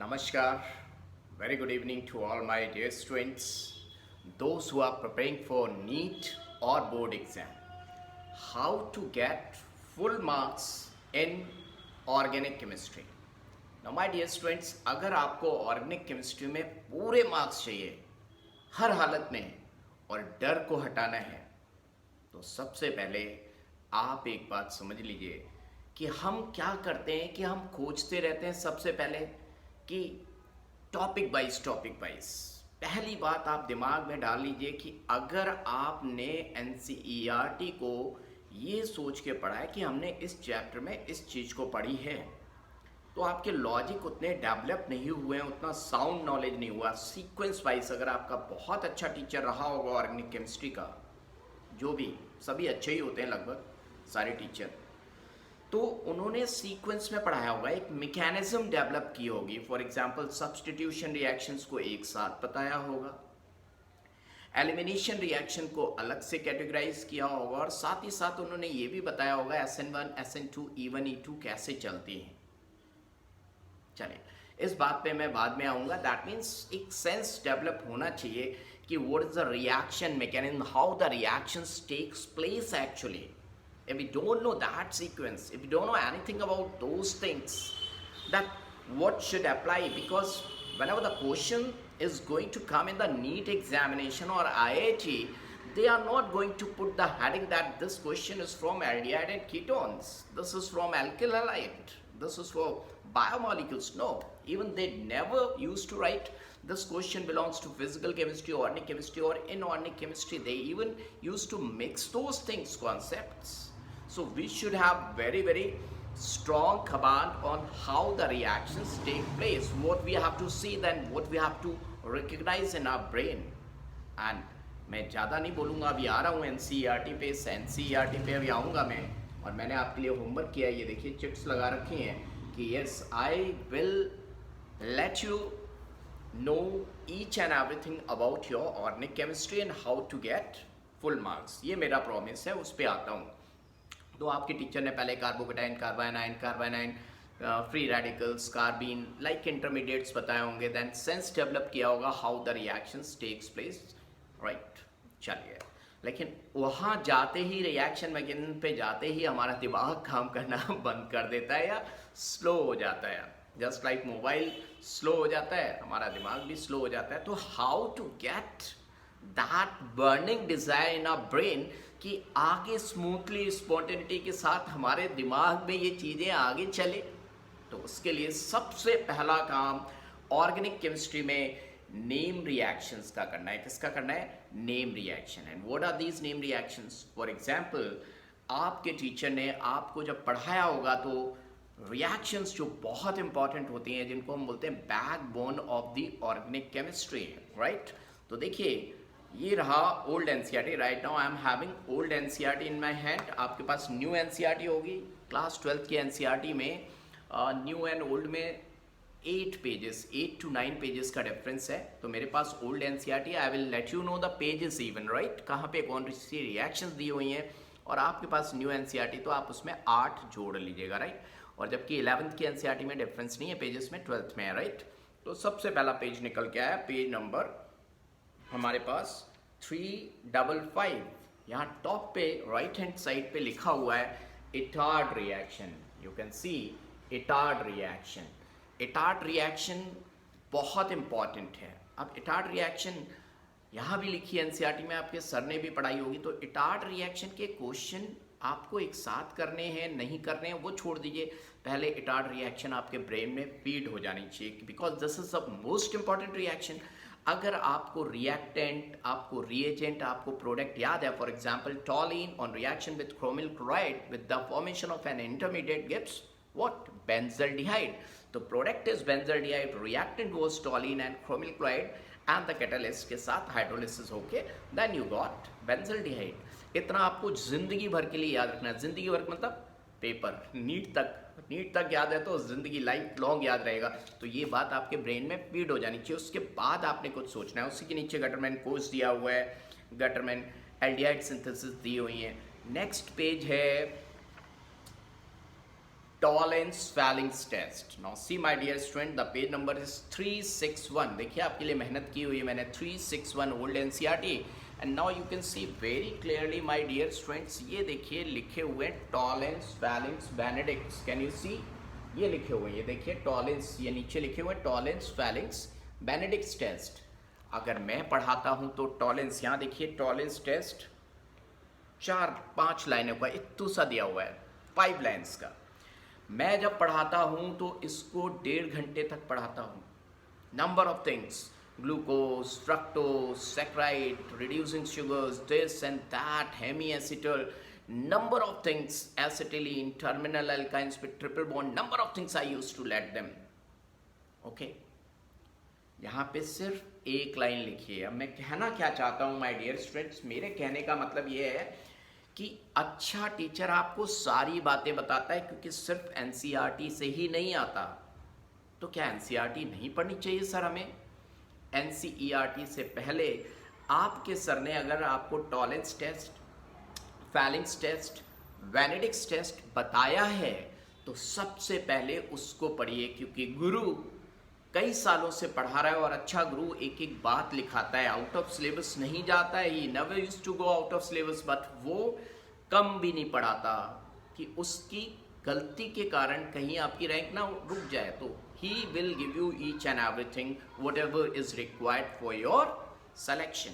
Namaskar. Very good evening to all my dear students, those who are preparing for NEET or board exam. How to get full marks in organic chemistry. Now my dear students, अगर आपको organic chemistry में पूरे marks चाहिए हर हालत में और डर को हटाना है, तो सबसे पहले आप एक बात समझ लीजिए कि हम क्या करते हैं कि हम खोजते रहते हैं सबसे पहले कि टॉपिक वाइज। पहली बात आप दिमाग में डाल लीजिए कि अगर आपने एनसीईआरटी को ये सोच के पढ़ा है कि हमने इस चैप्टर में इस चीज़ को पढ़ी है, तो आपके लॉजिक उतने डेवलप नहीं हुए हैं, उतना साउंड नॉलेज नहीं हुआ। सीक्वेंस वाइज अगर आपका बहुत अच्छा टीचर रहा होगा ऑर्गेनिक केमिस्ट्री का, जो भी सभी अच्छे ही होते हैं लगभग सारे टीचर, तो उन्होंने सीक्वेंस में पढ़ाया होगा, एक मैकेनिज्म डेवलप की होगी। फॉर एग्जांपल सब्स्टिट्यूशन रिएक्शंस को एक साथ बताया होगा, एलिमिनेशन रिएक्शन को अलग से कैटेगराइज किया होगा, और साथ ही साथ उन्होंने ये भी बताया होगा SN1 SN2 E1 E2 कैसे चलती हैं। चलिए, इस बात पे मैं बाद में आऊँगा। दैट मीन्स एक सेंस डेवलप होना चाहिए कि what is the reaction mechanism, how the reactions takes place actually. If we don't know that sequence, if we don't know anything about those things, that what should apply, because whenever the question is going to come in the NEET examination or IIT, they are not going to put the heading that this question is from aldehyde and ketones, this is from alkyl halide, this is for biomolecules. No, even they never used to write this question belongs to physical chemistry, organic chemistry or inorganic chemistry. They even used to mix those things, concepts. So we should have very strong command on how the reactions take place, what we have to see, then what we have to recognize in our brain. And मैं ज़्यादा नहीं बोलूँगा, अभी आ रहा हूँ NCERT पे। NCERT पे अभी आऊँगा मैं, और मैंने आपके लिए होमवर्क किया है, ये देखिए चिट्स लगा रखी हैं कि yes I will let you know each and everything about your organic chemistry and how to get full marks. ये मेरा प्रॉमिस है, उस पर आता हूँ। तो आपके टीचर ने पहले carbocation, carbanion, free radicals, carbene like intermediates बताए होंगे, देन सेंस डेवलप किया होगा how the reactions takes place, right. चलिए, लेकिन वहाँ जाते ही रिएक्शन मैकेनिज्म पे जाते ही हमारा दिमाग काम करना बंद कर देता है या स्लो हो जाता है। जस्ट लाइक मोबाइल स्लो हो जाता है, हमारा दिमाग भी स्लो हो जाता है। तो how to get that burning desire in our brain कि आगे स्मूथली स्पॉन्टेनिटी के साथ हमारे दिमाग में ये चीज़ें आगे चले, तो उसके लिए सबसे पहला काम ऑर्गेनिक केमिस्ट्री में नेम रिएक्शंस का करना है। किसका करना है? Name reaction. And what are these name reactions? For example, आपके टीचर ने आपको जब पढ़ाया होगा तो रिएक्शंस जो बहुत इंपॉर्टेंट होती हैं, जिनको हम बोलते हैं backbone of the organic chemistry, right. तो देखिए, ये रहा old NCERT. Right now I am having old NCERT in my hand. आपके पास न्यू एनसीईआरटी होगी। क्लास 12th की एनसीईआरटी में न्यू एंड ओल्ड में 8 to 9 पेजेस का डिफरेंस है। तो मेरे पास old NCERT, I will let you know the pages even, right, कहाँ पे कौन सी रिएक्शंस दी हुई हैं। और आपके पास न्यू एनसीईआरटी, तो आप उसमें 8 जोड़ लीजिएगा, राइट। और जबकि 11th की एनसीईआरटी में डिफरेंस नहीं है पेजेस में, 12th में है, राइट। तो सबसे पहला पेज निकल के आया, पेज नंबर हमारे पास 355। यहाँ टॉप पे राइट हैंड साइड पे लिखा हुआ है Etard reaction. You can see Etard reaction. Etard reaction बहुत इंपॉर्टेंट है। अब इटार्ड रिएक्शन यहाँ भी लिखी है एनसीईआरटी में, आपके सर ने भी पढ़ाई होगी। तो इटार्ड रिएक्शन के क्वेश्चन आपको एक साथ करने हैं, नहीं करने हैं, वो छोड़ दीजिए। पहले इटार्ड रिएक्शन आपके ब्रेन में फीड हो जानी चाहिए, because this is the most important reaction. अगर आपको रिएक्टेंट, आपको रिएजेंट, आपको प्रोडक्ट याद है, for example toluene on reaction with chromyl chloride with the formation of an intermediate gives what? Benzaldehyde. तो product is benzaldehyde, reactant was toluene and chromyl chloride, and the catalyst के साथ hydrolysis होके then you got benzaldehyde. इतना आपको जिंदगी भर के लिए याद रखना है। जिंदगी भर मतलब पेपर, नीट तक याद है तो जिंदगी लाइफ लॉन्ग याद रहेगा। तो ये बात आपके ब्रेन में फीड हो जानी चाहिए। उसके बाद आपने कुछ सोचना है। उसी के नीचे गटरमैन कोर्स दिया हुआ है, गटरमैन एल्डिहाइड सिंथेसिस दी हुई है। नेक्स्ट पेज है Tollens phalanx test. Now see my dear student, the page number is 361. देखिए आपके लिए मेहनत की हुई है मैंने, 361 old NCERT. And now you can see very clearly my dear students, ये देखिए लिखे हुए Tollens phalanx Benedict's. Can you see? ये लिखे हुए हैं, ये देखिए Tollens, ये नीचे लिखे हुए Tollens phalanx Benedict's test. अगर मैं पढ़ाता हूँ तो Tollens, यहाँ देखिए Tollens test 4-5 लाइनों का इतना सा दिया हुआ है, 5 लाइन्स का. मैं जब पढ़ाता हूँ तो इसको 1.5 घंटे तक पढ़ाता हूँ. Number of things, glucose, fructose, saccharide, reducing sugars, this and that, hemiacetal, number of things, acetylene, terminal alkynes with triple bond, number of things I used to let them. Okay, यहाँ पे सिर्फ एक line लिखी है. अब मैं कहना क्या चाहता हूँ माय डियर स्टूडेंट्स, मेरे कहने का मतलब ये है कि अच्छा टीचर आपको सारी बातें बताता है, क्योंकि सिर्फ एनसीईआरटी से ही नहीं आता. तो क्या एनसीईआरटी नहीं पढ़नी चाहिए सर हमें? एनसीईआरटी से पहले आपके सर ने अगर आपको Tollens test, Fehling's test, Benedict's test बताया है तो सबसे पहले उसको पढ़िए, क्योंकि गुरु कई सालों से पढ़ा रहा है और अच्छा गुरु एक एक बात लिखाता है, आउट ऑफ सिलेबस नहीं जाता है. He never used to go out of syllabus, but वो कम भी नहीं पढ़ाता कि उसकी गलती के कारण कहीं आपकी रैंक ना रुक जाए. तो he will give you each and everything what ever is required for your selection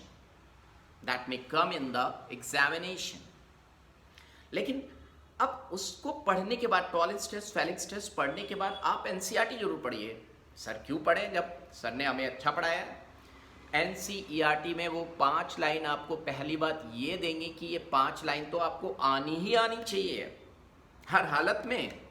that may come in the examination. लेकिन अब उसको पढ़ने के बाद, टॉलेंस टेस्ट, फैलिंग्स टेस्ट पढ़ने के बाद आप एनसीईआरटी जरूर पढ़िए. सर क्यों पढ़ें जब सर ने हमें अच्छा पढ़ाया? एनसीईआरटी में वो 5 लाइन आपको पहली बात ये देंगे कि ये 5 लाइन तो आपको आनी ही आनी चाहिए हर हालत में.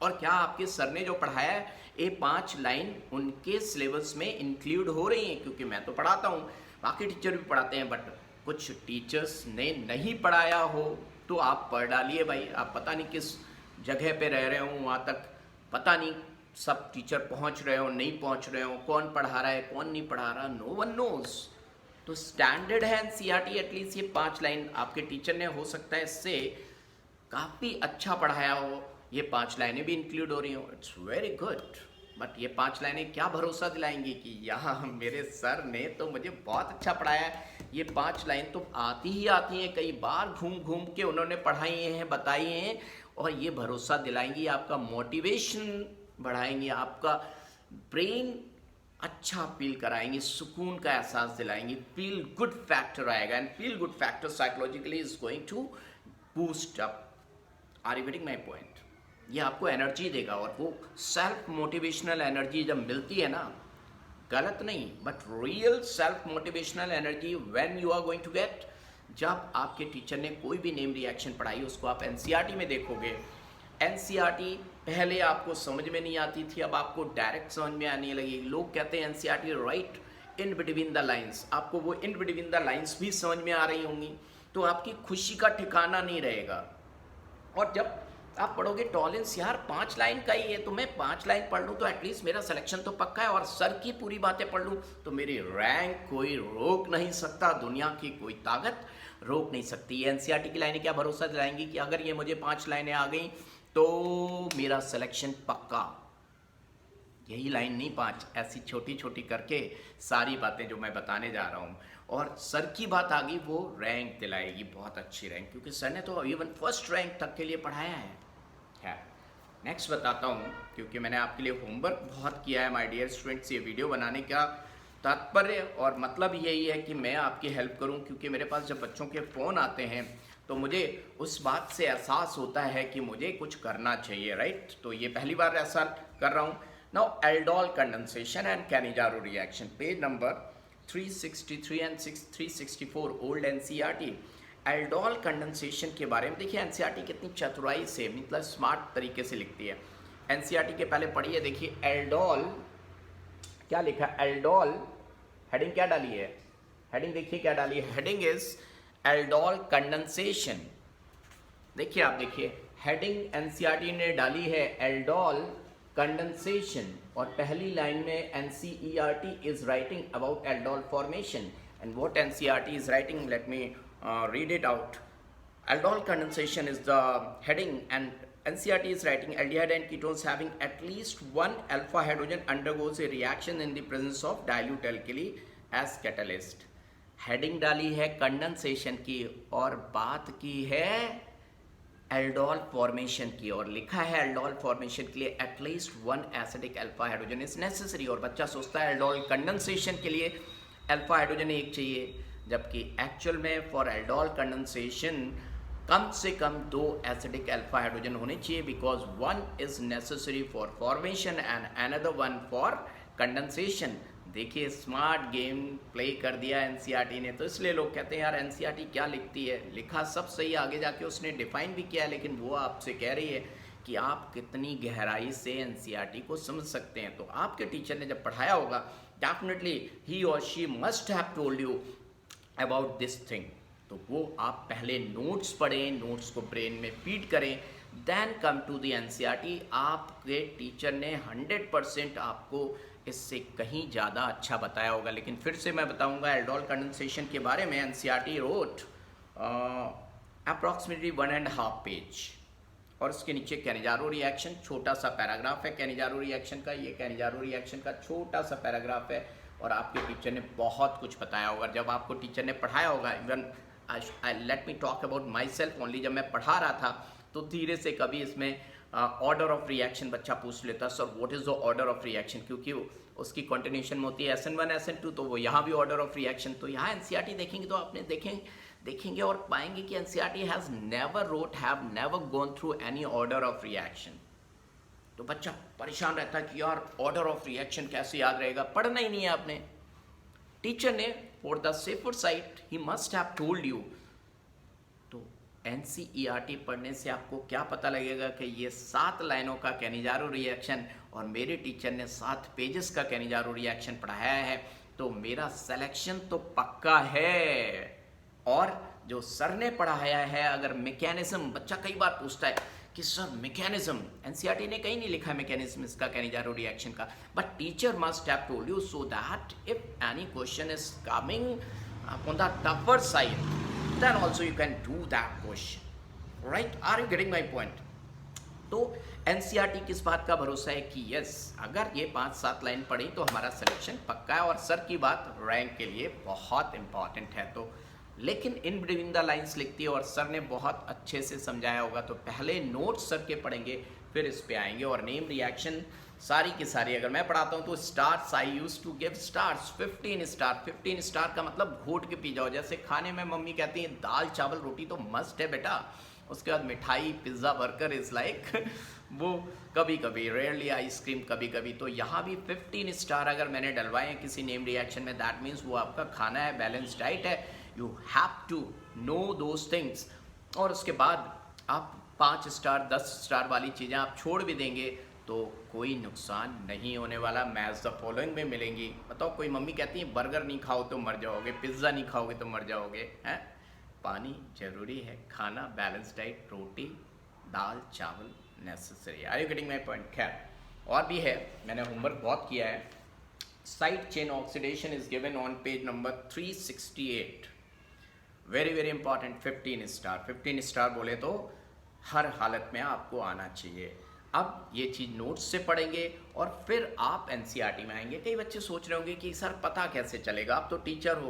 और क्या आपके सर ने जो पढ़ाया है ये 5 लाइन उनके सिलेबस में इंक्लूड हो रही हैं? क्योंकि मैं तो पढ़ाता हूँ, बाकी टीचर भी पढ़ाते हैं, बट कुछ टीचर्स ने नहीं पढ़ाया हो तो आप पढ़ डालिए भाई. आप पता नहीं किस जगह पे रह रहे हो, वहाँ तक पता नहीं सब टीचर पहुँच रहे हो नहीं पहुँच रहे हो, कौन पढ़ा रहा है कौन नहीं पढ़ा रहा, नो वन नोज. तो स्टैंडर्ड है एनसीईआरटी, एटलीस्ट ये 5 लाइन आपके टीचर ने हो सकता है इससे काफ़ी अच्छा पढ़ाया हो, ये 5 लाइनें भी इंक्लूड हो रही हो. It's very good. बट ये 5 लाइनें क्या भरोसा दिलाएंगी कि यहाँ मेरे सर ने तो मुझे बहुत अच्छा पढ़ाया है. ये 5 लाइन तो आती ही आती हैं, कई बार घूम घूम के उन्होंने पढ़ाई हैं, बताई हैं, और ये भरोसा दिलाएंगी, आपका मोटिवेशन बढ़ाएंगे, आपका ब्रेन अच्छा फील कराएंगे, सुकून का एहसास दिलाएंगे, फील गुड फैक्टर आएगा. And feel good factor psychologically is going to boost up. Are you getting my point? ये आपको एनर्जी देगा, और वो सेल्फ मोटिवेशनल एनर्जी जब मिलती है ना, गलत नहीं but real self motivational energy when you are going to get, जब आपके टीचर ने कोई भी नेम रिएक्शन पढ़ाई उसको आप एनसीईआरटी में देखोगे. एनसीईआरटी पहले आपको समझ में नहीं आती थी, अब आपको डायरेक्ट समझ में आने लगी. लोग कहते हैं NCERT right in between the lines, आपको वो इन बिटवीन द लाइन्स भी समझ में आ रही होंगी, तो आपकी खुशी का ठिकाना नहीं रहेगा. और जब आप पढ़ोगे टॉलेंस, यार 5 लाइन का ही है, तो मैं 5 लाइन पढ़ लूँ तो एटलीस्ट मेरा सिलेक्शन तो पक्का है, और सर की पूरी बातें पढ़ लूँ तो मेरी रैंक कोई रोक नहीं सकता, दुनिया की कोई ताकत रोक नहीं सकती. एनसीईआरटी की लाइनें क्या भरोसा दिलाएंगी कि अगर ये मुझे 5 लाइनें आ गई तो मेरा सिलेक्शन पक्का. यही लाइन नहीं, 5 ऐसी छोटी छोटी करके सारी बातें जो मैं बताने जा रहा हूँ, और सर की बात आ गई वो रैंक दिलाएगी, बहुत अच्छी रैंक, क्योंकि सर ने तो इवन फर्स्ट रैंक तक के लिए पढ़ाया है. नेक्स्ट बताता हूँ, क्योंकि मैंने आपके लिए होमवर्क बहुत किया है माय डियर स्टूडेंट्स. ये वीडियो बनाने का तात्पर्य और मतलब यही है कि मैं आपकी हेल्प करूँ, क्योंकि मेरे पास जब बच्चों के फ़ोन आते हैं तो मुझे उस बात से एहसास होता है कि मुझे कुछ करना चाहिए, राइट. तो ये पहली बार ऐसा कर रहा हूँ. Now aldol condensation and Cannizzaro reaction, page number 363 and 364 old NCERT. Aldol condensation के बारे में देखिए एनसीईआरटी कितनी चतुराई से, मतलब स्मार्ट तरीके से लिखती है. एनसीईआरटी के पहले पढ़िए, देखिए एल्डोल क्या लिखा है. एल्डोल हेडिंग क्या डाली है, हेडिंग देखिए क्या डाली है. Heading is aldol condensation. देखिए आप देखिए हेडिंग एनसीईआरटी ने डाली है एल्डोल कंडेंसेशन, और पहली लाइन में NCERT is writing about aldol formation. And what NCERT is writing, let me read it out. Aldol condensation is the heading, and NCERT is writing aldehyde and ketones having at least one alpha hydrogen undergoes a reaction in the presence of dilute alkali as catalyst. Heading डाली है condensation की और बात की है aldol formation की, और लिखा है एल्डोल फॉर्मेशन के लिए at least one acidic alpha hydrogen is necessary. और बच्चा सोचता है एल्डोल कंडेंसेशन के लिए अल्फा हाइड्रोजन एक चाहिए, जबकि एक्चुअल में फॉर एल्डोल कंडेंसेशन कम से कम 2 एसिडिक अल्फा हाइड्रोजन होने चाहिए, because one is necessary for formation and another one for condensation. देखिए स्मार्ट गेम प्ले कर दिया एनसीईआरटी ने, तो इसलिए लोग कहते हैं यार एनसीईआरटी क्या लिखती है, लिखा सब सही, आगे जाके उसने डिफाइन भी किया है, लेकिन वो आपसे कह रही है कि आप कितनी गहराई से एनसीईआरटी को समझ सकते हैं। तो आपके टीचर ने जब पढ़ाया होगा डेफिनेटली ही और she must have told you about this thing. तो वो आप पहले नोट्स पढ़ें, नोट्स को ब्रेन में फीड करें, then come to the NCERT. आपके टीचर ने 100% आपको इससे कहीं ज़्यादा अच्छा बताया होगा। लेकिन फिर से मैं बताऊंगा एल्डोल कंडेंसेशन के बारे में एनसीईआरटी रोट अप्रॉक्सीमेटली 1.5 पेज, और उसके नीचे कैनिजारो रिएक्शन, छोटा सा पैराग्राफ है कैनिजारो रिएक्शन का, ये कैनिजारो रिएक्शन का छोटा सा पैराग्राफ है, और आपके टीचर ने बहुत कुछ बताया होगा। जब आपको टीचर ने पढ़ाया होगा, even let me talk about my self only, जब मैं पढ़ा रहा था तो धीरे से कभी इसमें ऑर्डर ऑफ रिएक्शन बच्चा पूछ लेता, sir what is the order of reaction, क्योंकि उसकी कंटिन्यूशन में होती है SN1 SN2, तो वो यहाँ भी ऑर्डर ऑफ रिएक्शन। तो यहाँ एनसीईआरटी देखेंगे तो आपने देखेंगे और पाएंगे कि NCERT has never gone through any order of reaction. तो बच्चा परेशान रहता है कि यार ऑर्डर ऑफ रिएक्शन कैसे याद रहेगा, पढ़ना ही नहीं है आपने। टीचर ने for the safer side he must have told you. तो एनसीईआरटी पढ़ने से आपको क्या पता लगेगा कि ये 7 लाइनों का कैनिजारो रिएक्शन और मेरे टीचर ने 7 पेजेस का कैनिजारो रिएक्शन पढ़ाया है, तो मेरा सिलेक्शन तो पक्का है। और जो सर ने पढ़ाया है, अगर मैकेनिज्म, बच्चा कई बार पूछता है कि सर मैकेनिज्म, एनसीईआरटी ने कहीं नहीं लिखा है मैकेनिज्म इसका कैनिजारो रिएक्शन का, but teacher must have told you so that if any question is coming on the tougher side then also you can do that question, right? Are you getting my point? तो NCERT किस बात का भरोसा है कि yes अगर ये 5-7 line पढ़ी तो हमारा सिलेक्शन पक्का है, और सर की बात रैंक के लिए बहुत इंपॉर्टेंट है। तो लेकिन इन बिटवीन द लाइन्स लिखती है और सर ने बहुत अच्छे से समझाया होगा, तो पहले नोट्स सर के पढ़ेंगे फिर इस पे आएंगे। और नेम रिएक्शन सारी की सारी अगर मैं पढ़ाता हूँ तो stars, I use to give stars 15 star. 15 star का मतलब घोट के पी जाओ। जैसे खाने में मम्मी कहती है दाल चावल रोटी तो मस्ट है बेटा, उसके बाद मिठाई पिज्ज़ा बर्गर इज़ लाइक वो कभी कभी, रेयरली आइसक्रीम कभी कभी। तो यहाँ भी 15 स्टार अगर मैंने डलवाए हैं किसी नेम रिएक्शन में, दैट मीन्स वो आपका खाना है, बैलेंस डाइट है, you have to know those things. और उसके बाद आप 5 स्टार 10 स्टार वाली चीज़ें आप छोड़ भी देंगे तो कोई नुकसान नहीं होने वाला। मैच द फॉलोइंग में मिलेंगी। बताओ कोई मम्मी कहती है बर्गर नहीं खाओ तो मर जाओगे, पिज्ज़ा नहीं खाओगे तो मर जाओगे, हैं? पानी जरूरी है, खाना बैलेंस डाइट, रोटी दाल चावल necessary. Are you getting my point? खैर और भी है, मैंने होमवर्क बहुत किया है। Side chain oxidation is given on page number 368, very very important. 15 star, 15 star बोले तो हर हालत में आपको आना चाहिए। अब ये चीज़ नोट्स से पढ़ेंगे और फिर आप एनसीईआरटी में आएंगे। कई बच्चे सोच रहे होंगे कि सर पता कैसे चलेगा, आप तो टीचर हो।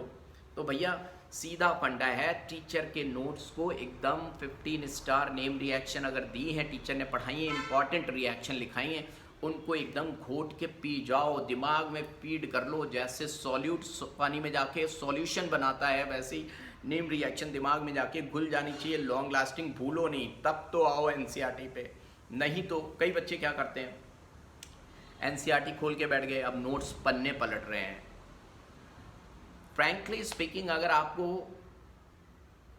तो भैया सीधा फंडा है, टीचर के नोट्स को एकदम 15 स्टार नेम रिएक्शन अगर दी है टीचर ने, पढ़ाई है, इंपॉर्टेंट रिएक्शन लिखाई है, उनको एकदम घोट के पी जाओ, दिमाग में फीड कर लो। जैसे सॉल्यूट पानी में जाके सॉल्यूशन बनाता है, वैसे ही नेम रिएक्शन दिमाग में जाके घुल जानी चाहिए, लॉन्ग लास्टिंग, भूलो नहीं, तब तो आओ एनसीईआरटी पे। नहीं तो कई बच्चे क्या करते हैं, एनसीईआरटी खोल के बैठ गए, अब नोट्स पन्ने पलट रहे हैं। फ्रैंकली स्पीकिंग, अगर आपको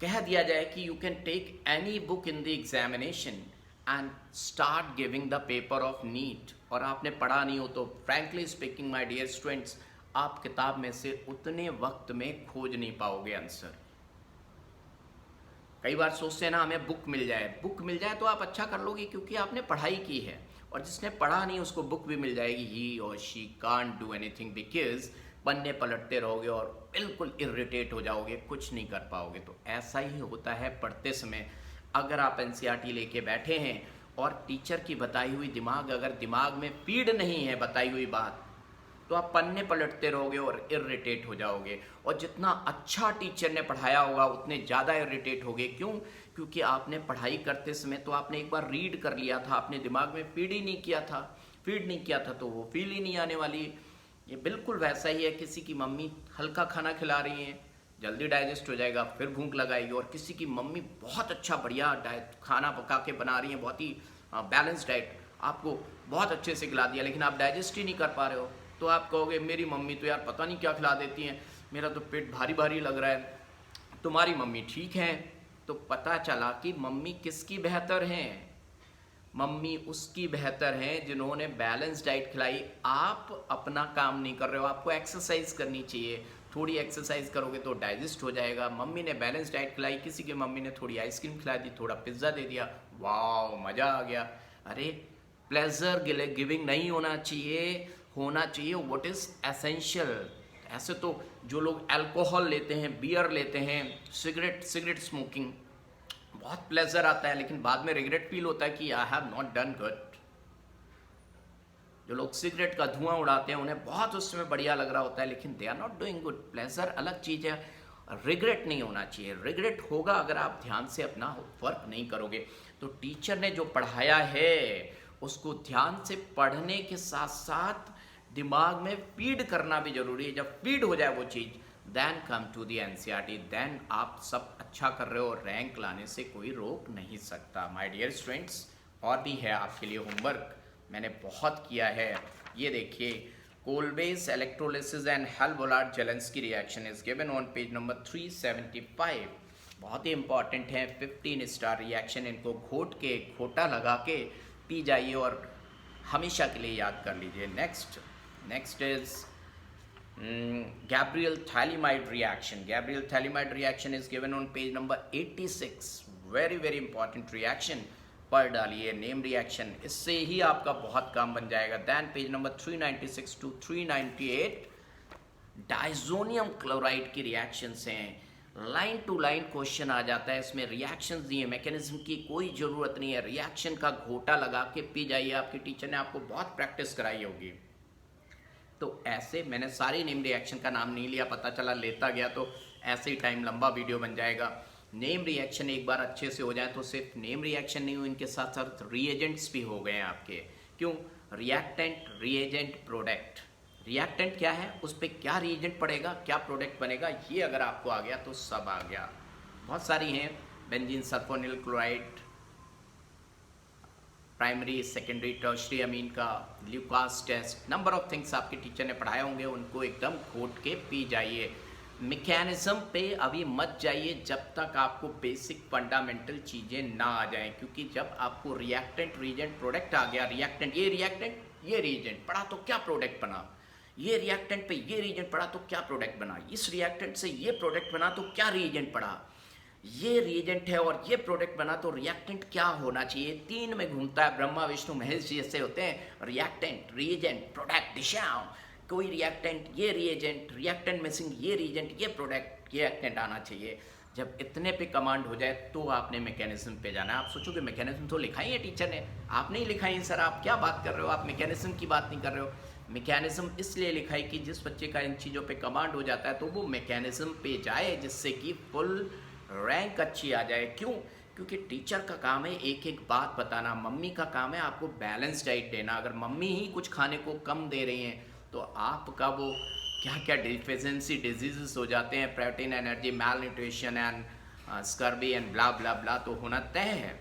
कह दिया जाए कि you can take any book in the examination and start giving the paper of NEET, और आपने पढ़ा नहीं हो, तो frankly speaking my dear students, आप किताब में से उतने वक्त में खोज नहीं पाओगे आंसर। कई बार सोचते हैं ना हमें बुक मिल जाए तो आप अच्छा कर लोगे क्योंकि आपने पढ़ाई की है, और जिसने पढ़ा नहीं उसको बुक भी मिल जाएगी, ही और she can't do anything because पन्ने पलटते रहोगे और बिल्कुल इरिटेट हो जाओगे, कुछ नहीं कर पाओगे। तो ऐसा ही होता है पढ़ते समय। अगर आप एनसीईआरटी लेके बैठे हैं और टीचर की बताई हुई दिमाग अगर दिमाग में फीड नहीं है बताई हुई बात, तो आप पन्ने पलटते रहोगे और इरिटेट हो जाओगे। और जितना अच्छा टीचर ने पढ़ाया होगा उतने ज़्यादा इरिटेट होगे। क्यों? क्योंकि आपने पढ़ाई करते समय तो आपने एक बार रीड कर लिया था, आपने दिमाग में फीड नहीं किया था, तो वो फील ही नहीं आने वाली। ये बिल्कुल वैसा ही है, किसी की मम्मी हल्का खाना खिला रही है, जल्दी डाइजेस्ट हो जाएगा, फिर भूख लगाएगी। और किसी की मम्मी बहुत अच्छा बढ़िया खाना पका के बना रही है, बहुत ही बैलेंस डाइट, आपको बहुत अच्छे से खिला दिया, लेकिन आप डाइजेस्ट ही नहीं कर पा रहे हो, तो आप कहोगे मेरी मम्मी तो यार पता नहीं क्या खिला देती हैं, मेरा तो पेट भारी भारी लग रहा है, तुम्हारी मम्मी ठीक है। तो पता चला कि मम्मी किसकी बेहतर हैं? मम्मी उसकी बेहतर हैं जिन्होंने बैलेंस डाइट खिलाई। आप अपना काम नहीं कर रहे हो, आपको एक्सरसाइज करनी चाहिए, थोड़ी एक्सरसाइज करोगे तो डाइजेस्ट हो जाएगा। मम्मी ने बैलेंस डाइट खिलाई, किसी की मम्मी ने थोड़ी आइसक्रीम खिला दी, थोड़ा पिज्ज़ा दे दिया, वाह मज़ा आ गया। अरे प्लेजर गिविंग नहीं होना चाहिए, होना चाहिए व्हाट इज़ एसेंशियल। ऐसे तो जो लोग अल्कोहल लेते हैं, बियर लेते हैं, सिगरेट स्मोकिंग, बहुत प्लेजर आता है, लेकिन बाद में रिग्रेट फील होता है कि I have not done good. जो लोग सिगरेट का धुआं उड़ाते हैं उन्हें बहुत उस समय बढ़िया लग रहा होता है, लेकिन they are not doing good. Pleasure अलग चीज़ है, रिग्रेट नहीं होना चाहिए। रिग्रेट होगा अगर आप ध्यान से अपना वर्क नहीं करोगे। तो टीचर ने जो पढ़ाया है उसको ध्यान से पढ़ने के साथ साथ दिमाग में फीड करना भी जरूरी है। जब फीड हो जाए वो चीज़, then come to the NCERT, then आप सब अच्छा कर रहे हो, रैंक लाने से कोई रोक नहीं सकता। माय डियर स्टूडेंट्स, और भी है आपके लिए होमवर्क, मैंने बहुत किया है। ये देखिए, Kolbe's electrolysis and Hell Volhard Zelinsky reaction is given on page number 375। बहुत ही इंपॉर्टेंट है, 15 स्टार रिएक्शन। इनको घोट के, घोटा लगा के पी जाइए और हमेशा के लिए याद कर लीजिए। Next is Gabriel Thalamide reaction. Gabriel Thalamide reaction is given on page number 86. very important reaction पढ़ डालिए, नेम रिएक्शन, इससे ही आपका बहुत काम बन जाएगा। Then page number 396 to 398 diazonium chloride की रिएक्शंस हैं। लाइन टू लाइन क्वेश्चन आ जाता है, इसमें रिएक्शंस दिए, मैकेनिज्म की कोई ज़रूरत नहीं है, रिएक्शन का घोटा लगा के पी जाइए। आपके टीचर ने आपको बहुत प्रैक्टिस कराई होगी। तो ऐसे मैंने सारी नेम रिएक्शन का नाम नहीं लिया, पता चला लेता गया तो ऐसे ही टाइम लंबा वीडियो बन जाएगा। नेम रिएक्शन एक बार अच्छे से हो जाए तो सिर्फ नेम रिएक्शन नहीं हो, इनके साथ साथ रिएजेंट्स भी हो गए हैं आपके। क्यों? Reactant, reagent, product. रिएक्टेंट क्या है, उस पर क्या रिएजेंट पड़ेगा, क्या प्रोडक्ट बनेगा, ये अगर आपको आ गया तो सब आ गया। बहुत सारी हैं, benzene sulphonyl chloride, primary secondary tertiary amine का, Lucas test, number of things आपके टीचर ने पढ़ाए होंगे, उनको एकदम घोट के पी जाइए। मैकेनिज्म पे अभी मत जाइए जब तक आपको बेसिक फंडामेंटल चीज़ें ना आ जाएं, क्योंकि जब आपको रिएक्टेंट, रिएजेंट, प्रोडक्ट आ गया, रिएक्टेंट ये रिएजेंट पढ़ा तो क्या प्रोडक्ट बना, ये रिएक्टेंट पे ये रिएजेंट पढ़ा तो क्या प्रोडक्ट बना, इस रिएक्टेंट से ये प्रोडक्ट बना तो क्या रिएजेंट पढ़ा, ये रिएजेंट है और ये प्रोडक्ट बना तो रिएक्टेंट क्या होना चाहिए। तीन में घूमता है, ब्रह्मा विष्णु महेश जी ऐसे होते हैं, रिएक्टेंट, रिएजेंट, प्रोडक्ट, दिशाओं, कोई रिएक्टेंट, ये रिएक्टेंट मिसिंग, ये रिएजेंट, ये प्रोडक्ट, ये एक्टेंट आना चाहिए। जब इतने पे कमांड हो जाए तो आपने मैकेनिज्म पे जाना है। आप सोचोगे मैकेनिज्म तो लिखा ही है टीचर ने, आप नहीं लिखाई सर, आप क्या बात कर रहे हो, आप मैकेनिज्म की बात नहीं कर रहे हो। मैकेनिज्म इसलिए लिखाई कि जिस बच्चे का इन चीज़ों पे कमांड हो जाता है तो वो मैकेनिज्म पे जाए, जिससे कि फुल रैंक अच्छी आ जाए। क्यों? क्योंकि टीचर का काम है एक एक बात बताना, मम्मी का काम है आपको बैलेंस डाइट देना। अगर मम्मी ही कुछ खाने को कम दे रही हैं तो आपका वो क्या क्या डिफिशिएंसी डिजीजेस हो जाते हैं, protein, energy, malnutrition and scurvy and blah blah blah, तो होना तय है।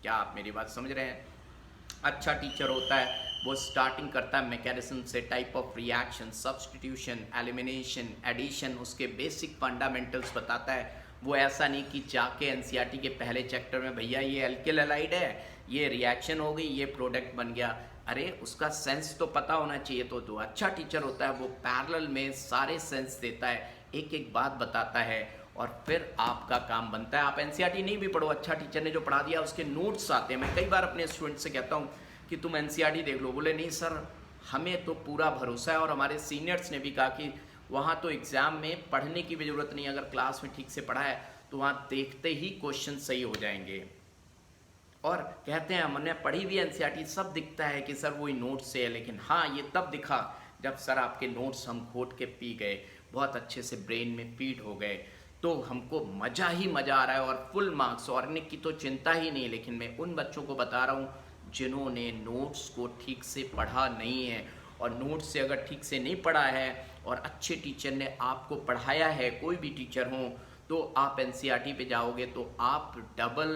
क्या आप मेरी बात समझ रहे हैं? अच्छा टीचर होता है वो स्टार्टिंग करता है मैकेनिज्म से, type of reaction, substitution, elimination, addition, उसके बेसिक फंडामेंटल्स बताता है। वो ऐसा नहीं कि जाके एनसीईआरटी के पहले चैप्टर में भैया ये एल्किल हैलाइड है, ये रिएक्शन हो गई, ये प्रोडक्ट बन गया। अरे उसका सेंस तो पता होना चाहिए। तो जो अच्छा टीचर होता है वो पैरेलल में सारे सेंस देता है, एक एक बात बताता है और फिर आपका काम बनता है। आप एनसीईआरटी नहीं भी पढ़ो, अच्छा टीचर ने जो पढ़ा दिया उसके नोट्स आते हैं। मैं कई बार अपने स्टूडेंट से कहता हूँ कि तुम एनसीईआरटी देख लो, बोले नहीं सर हमें तो पूरा भरोसा है। और हमारे सीनियर्स ने भी कहा कि वहाँ तो एग्ज़ाम में पढ़ने की भी ज़रूरत नहीं, अगर क्लास में ठीक से पढ़ा है तो वहाँ देखते ही क्वेश्चन सही हो जाएंगे। और कहते हैं हमने पढ़ी भी एनसीईआरटी, सब दिखता है कि सर वही नोट्स से है, लेकिन हाँ ये तब दिखा जब सर आपके नोट्स हम घोट के पी गए, बहुत अच्छे से ब्रेन में फीड हो गए, तो हमको मज़ा ही मज़ा आ रहा है और फुल मार्क्स। ऑर्गेनिक की तो चिंता ही नहीं, लेकिन मैं उन बच्चों को बता रहा हूँ जिन्होंने नोट्स को ठीक से पढ़ा नहीं है, और नोट्स से अगर ठीक से नहीं पढ़ा है और अच्छे टीचर ने आपको पढ़ाया है, कोई भी टीचर हो, तो आप एनसीईआरटी पे जाओगे तो आप डबल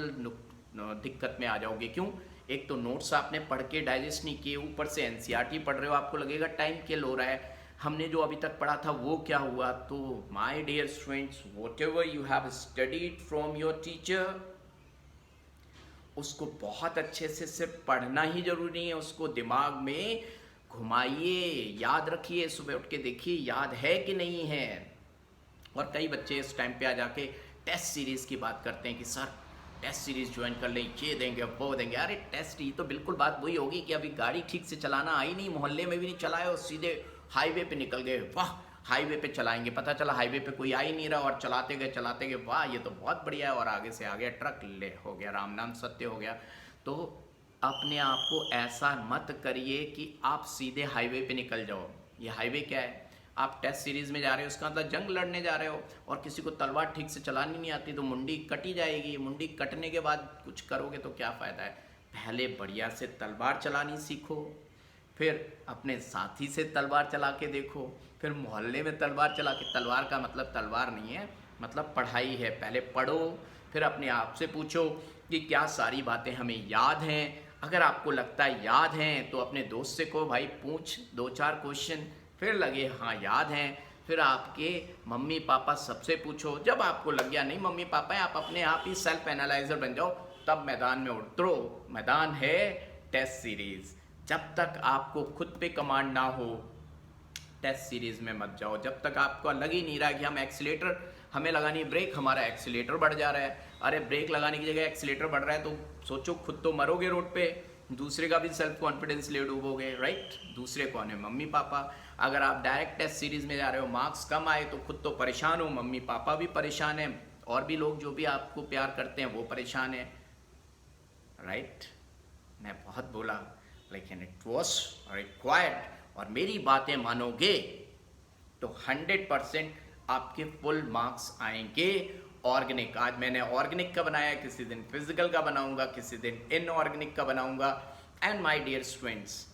दिक्कत में आ जाओगे। क्यों? एक तो नोट्स आपने पढ़ के डाइजेस्ट नहीं किए, ऊपर से एनसीईआरटी पढ़ रहे हो, आपको लगेगा टाइम किल हो रहा है, हमने जो अभी तक पढ़ा था वो क्या हुआ। तो my dear students, whatever you have studied from your teacher, उसको बहुत अच्छे से सिर्फ पढ़ना ही जरूरी है, उसको दिमाग में घुमाइए, याद रखिए, सुबह उठ के देखिए याद है कि नहीं है। और कई बच्चे इस टाइम पे आ जाके टेस्ट सीरीज़ की बात करते हैं कि सर टेस्ट सीरीज़ ज्वाइन कर लें, ये देंगे वो देंगे। अरे टेस्ट, ये तो बिल्कुल बात वही होगी कि अभी गाड़ी ठीक से चलाना आई नहीं, मोहल्ले में भी नहीं चलाए और सीधे हाईवे पे निकल गए, वाह हाईवे पे चलाएंगे, पता चला हाईवे पे कोई आ ही नहीं रहा और चलाते गए, वाह ये तो बहुत बढ़िया है, और आगे से आ गया ट्रक, ले हो गया, राम नाम सत्य हो गया। तो अपने आप को ऐसा मत करिए कि आप सीधे हाईवे पे निकल जाओ। ये हाईवे क्या है? आप टेस्ट सीरीज़ में जा रहे हो, उसका मतलब जंग लड़ने जा रहे हो, और किसी को तलवार ठीक से चलानी नहीं आती तो मुंडी कटी जाएगी। मुंडी कटने के बाद कुछ करोगे तो क्या फ़ायदा है? पहले बढ़िया से तलवार चलानी सीखो, फिर अपने साथी से तलवार चला के देखो, फिर मोहल्ले में तलवार चला के। तलवार का मतलब तलवार नहीं है, मतलब पढ़ाई है। पहले पढ़ो, फिर अपने आप से पूछो कि क्या सारी बातें हमें याद हैं। अगर आपको लगता है याद हैं तो अपने दोस्त से कहो भाई पूछ 2-4 क्वेश्चन, फिर लगे हाँ याद हैं, फिर आपके मम्मी पापा सबसे पूछो। जब आपको लग गया नहीं मम्मी पापा है, आप अपने आप ही सेल्फ एनालाइजर बन जाओ, तब मैदान में उतरो। मैदान है टेस्ट सीरीज़। जब तक आपको खुद पे कमांड ना हो, टेस्ट सीरीज़ में मत जाओ। जब तक आपको लग ही नहीं रहा कि हम एक्सीलेटर हमें लगानी है ब्रेक, हमारा एक्सीलेटर बढ़ जा रहा है। अरे ब्रेक लगाने की जगह एक्सीलेटर बढ़ रहा है, तो सोचो खुद तो मरोगे रोड पे, दूसरे का भी सेल्फ कॉन्फिडेंस ले डूबोगे, राइट? दूसरे कौन है? Mummy papa. अगर आप डायरेक्ट टेस्ट सीरीज़ में जा रहे हो, मार्क्स कम आए तो खुद तो परेशान हो, मम्मी पापा भी परेशान हैं, और भी लोग जो भी आपको प्यार करते हैं वो परेशान है, राइट? मैं बहुत बोला, लेकिन इट वॉज रिक्वायर्ड। और मेरी बातें मानोगे तो 100% आपके फुल मार्क्स आएंगे। ऑर्गेनिक, आज मैंने ऑर्गेनिक का बनाया, किसी दिन फिजिकल का बनाऊंगा, किसी दिन इनऑर्गेनिक का बनाऊंगा। And my dear students,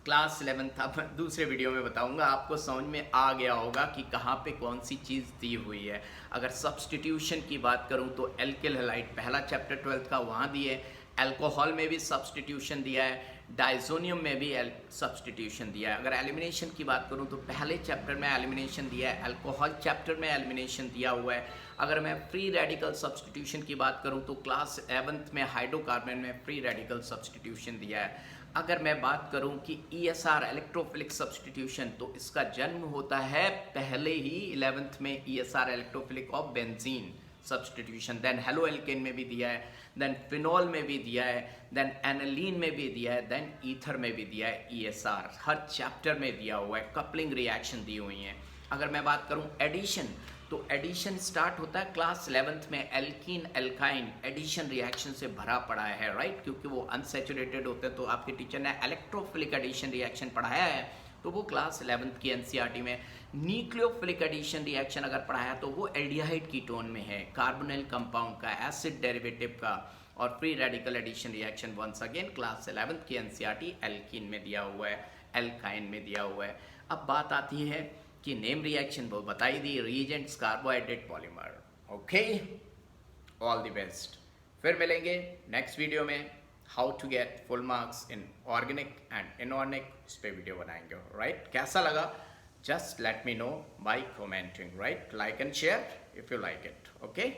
class 11th अब दूसरे वीडियो में बताऊंगा, आपको समझ में आ गया होगा कि कहाँ पे कौन सी चीज़ दी हुई है। अगर सब्सटीट्यूशन की बात करूँ तो एल्किल हैलाइड पहला चैप्टर 12th का वहाँ दिए, अल्कोहल में भी सब्सटीट्यूशन दिया है, डाइजोनियम में भी सब्सटीट्यूशन दिया है। अगर एलिमिनेशन की बात करूं तो पहले चैप्टर में एलिमिनेशन दिया है, अल्कोहल चैप्टर में एलिमिनेशन दिया हुआ है। अगर मैं फ्री रेडिकल सब्सटीट्यूशन की बात करूं तो क्लास 11th में हाइड्रोकार्बन में फ्री रेडिकल सब्सटीट्यूशन दिया है। अगर मैं बात करूं कि ESR इलेक्ट्रोफिलिक सब्सटीट्यूशन, तो इसका जन्म होता है पहले ही 11th में ESR electrophilic of benzene substitution. Then haloalkane में भी दिया है, देन फिनॉल में भी दिया है, देन एनालीन में भी दिया है, देन ईथर में भी दिया है ESR। हर चैप्टर में दिया हुआ है, कपलिंग रिएक्शन दी हुई हैं। अगर मैं बात करूं एडिशन, तो एडिशन स्टार्ट होता है क्लास 11th में, एल्कीन एल्काइन एडिशन रिएक्शन से भरा पड़ा है, राइट? क्योंकि वो अनसैचुरेटेड होते हैं, तो आपके टीचर ने इलेक्ट्रोफिलिक एडिशन रिएक्शन पढ़ाया है, तो वो क्लास 11th की एनसीईआरटी में। न्यूक्लियोफिलिक एडिशन रिएक्शन अगर पढ़ाया तो वो एल्डिहाइड कीटोन में है, कार्बोनिल कंपाउंड का, एसिड डेरिवेटिव का। और free radical addition reaction once again class 11th की एनसीईआरटी एल्कीन में दिया हुआ है, एल्काइन में दिया हुआ है। अब बात आती है कि नेम रिएक्शन वो बताई दी, reagents carbohydrate polymer. Okay, all the best. फिर मिलेंगे नेक्स्ट वीडियो में, how to get full marks in organic and inorganic, उस पर वीडियो बनाएंगे, राइट? कैसा लगा? Just let me know by commenting, right? Like and share if you like it, okay?